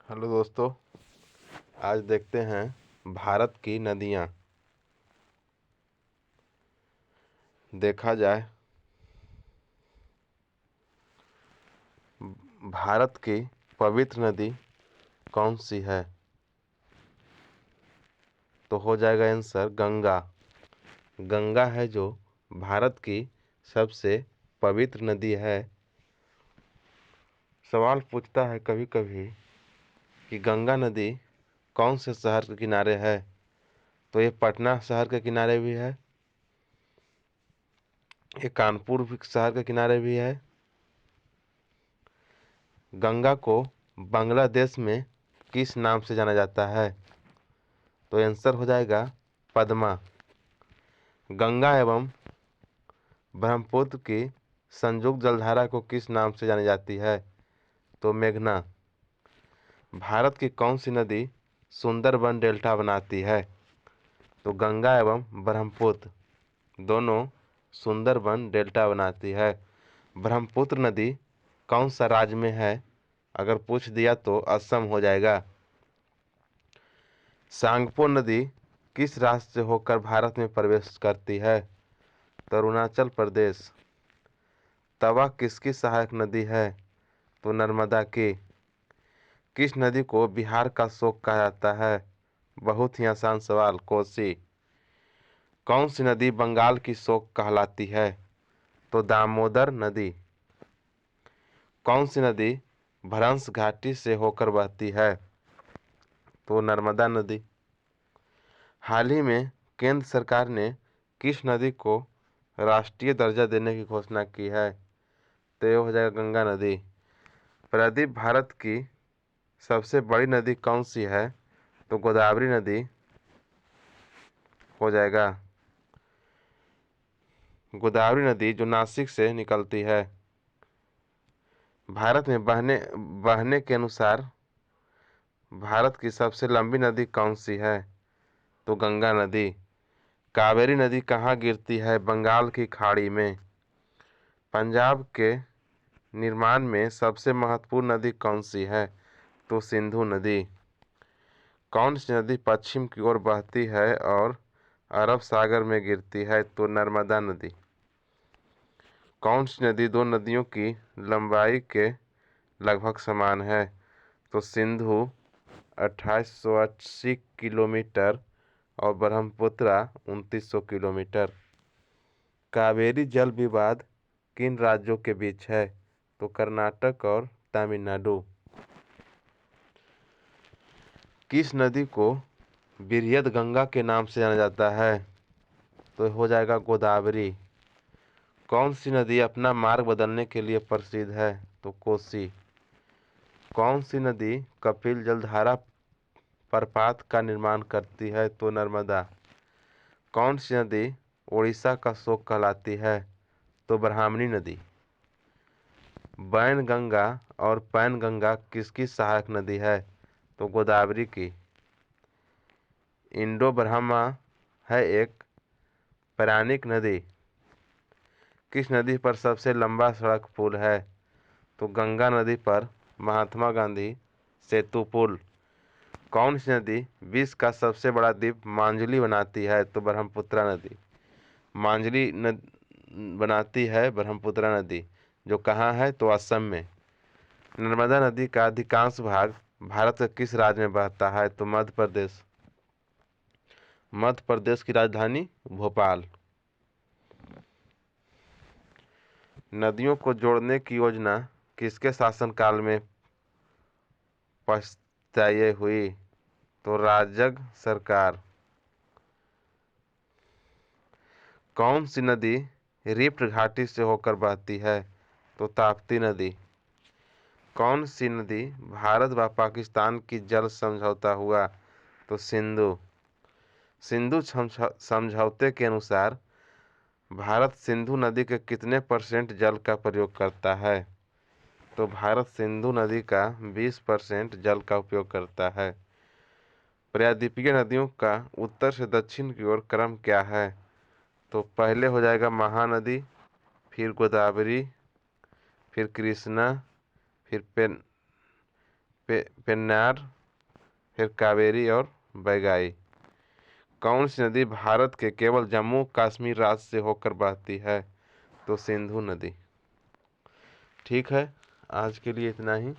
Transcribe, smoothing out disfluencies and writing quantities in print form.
Hello दोस्तों। आज देखते हैं भारत की नदियाँ। देखा जाए भारत की पवित्र नदी कौन सी है, तो हो जाएगा आंसर गंगा। गंगा है जो भारत की सबसे पवित्र नदी है। सवाल पूछता है कभी कभी कि गंगा नदी कौन से शहर के किनारे है, तो ये पटना शहर के किनारे भी है, ये कानपुर शहर के किनारे भी है। गंगा को बांग्लादेश में किस नाम से जाना जाता है, तो आंसर हो जाएगा पद्मा। गंगा एवं ब्रह्मपुत्र की संयुक्त जलधारा को किस नाम से जानी जाती है, तो मेघना। भारत की कौन सी नदी सुंदरबन डेल्टा बनाती है, तो गंगा एवं ब्रह्मपुत्र दोनों सुंदरबन डेल्टा बनाती है। ब्रह्मपुत्र नदी कौन सा राज्य में है, अगर पूछ दिया तो असम हो जाएगा। सांगपो नदी किस राज्य से होकर भारत में प्रवेश करती है, तो अरुणाचल प्रदेश। तवा किसकी सहायक नदी है, तो नर्मदा की। किस नदी को बिहार का शोक कहा जाता है, बहुत ही आसान सवाल, कोसी। कौन सी नदी बंगाल की शोक कहलाती है, तो दामोदर नदी। कौन सी नदी भ्रंश घाटी से होकर बहती है, तो नर्मदा नदी। हाल ही में केंद्र सरकार ने किस नदी को राष्ट्रीय दर्जा देने की घोषणा की है, तो ये हो जाएगा गंगा नदी। प्रदीप, भारत की सबसे बड़ी नदी कौन सी है, तो गोदावरी नदी हो जाएगा। गोदावरी नदी जो नासिक से निकलती है। भारत में बहने के अनुसार भारत की सबसे लंबी नदी कौन सी है, तो गंगा नदी। कावेरी नदी कहाँ गिरती है, बंगाल की खाड़ी में। पंजाब के निर्माण में सबसे महत्वपूर्ण नदी कौन सी है, तो सिंधु नदी। कौन सी नदी पश्चिम की ओर बहती है और अरब सागर में गिरती है, तो नर्मदा नदी। कौन सी नदी दो नदियों की लंबाई के लगभग समान है, तो सिंधु 2880 किलोमीटर और ब्रह्मपुत्र 2900 किलोमीटर। कावेरी जल विवाद किन राज्यों के बीच है, तो कर्नाटक और तमिलनाडु। किस नदी को बृहद गंगा के नाम से जाना जाता है, तो हो जाएगा गोदावरी। कौन सी नदी अपना मार्ग बदलने के लिए प्रसिद्ध है, तो कोसी। कौन सी नदी कपिल जलधारा प्रपात का निर्माण करती है, तो नर्मदा। कौन सी नदी उड़ीसा का शोक कहलाती है, तो ब्राह्मणी नदी। बैनगंगा और पैनगंगा किसकी सहायक नदी है, तो गोदावरी की। इंडो ब्रह्मा है एक पौराणिक नदी। किस नदी पर सबसे लंबा सड़क पुल है, तो गंगा नदी पर महात्मा गांधी सेतु पुल। कौन सी नदी विश्व का सबसे बड़ा द्वीप मांजुली बनाती है, तो ब्रह्मपुत्र नदी। मांजुली बनाती है ब्रह्मपुत्र नदी, जो कहाँ है, तो असम में। नर्मदा नदी का अधिकांश भाग भारत के किस राज्य में बहता है, तो मध्य प्रदेश। मध्य प्रदेश की राजधानी भोपाल। नदियों को जोड़ने की योजना किसके शासनकाल में तय हुई, तो राजग सरकार। कौन सी नदी रिफ्ट घाटी से होकर बहती है, तो ताप्ती नदी। कौन सी नदी भारत व पाकिस्तान की जल समझौता हुआ, तो सिंधु। सिंधु समझौते के अनुसार भारत सिंधु नदी के कितने % जल का प्रयोग करता है, तो भारत सिंधु नदी का 20% जल का उपयोग करता है। प्रायद्वीपीय नदियों का उत्तर से दक्षिण की ओर क्रम क्या है, तो पहले हो जाएगा महानदी, फिर गोदावरी, फिर कृष्णा, फिर पेन्नार, फिर कावेरी और बैगाई। कौन सी नदी भारत के केवल जम्मू कश्मीर राज्य से होकर बहती है? तो सिंधु नदी। ठीक है, आज के लिए इतना ही।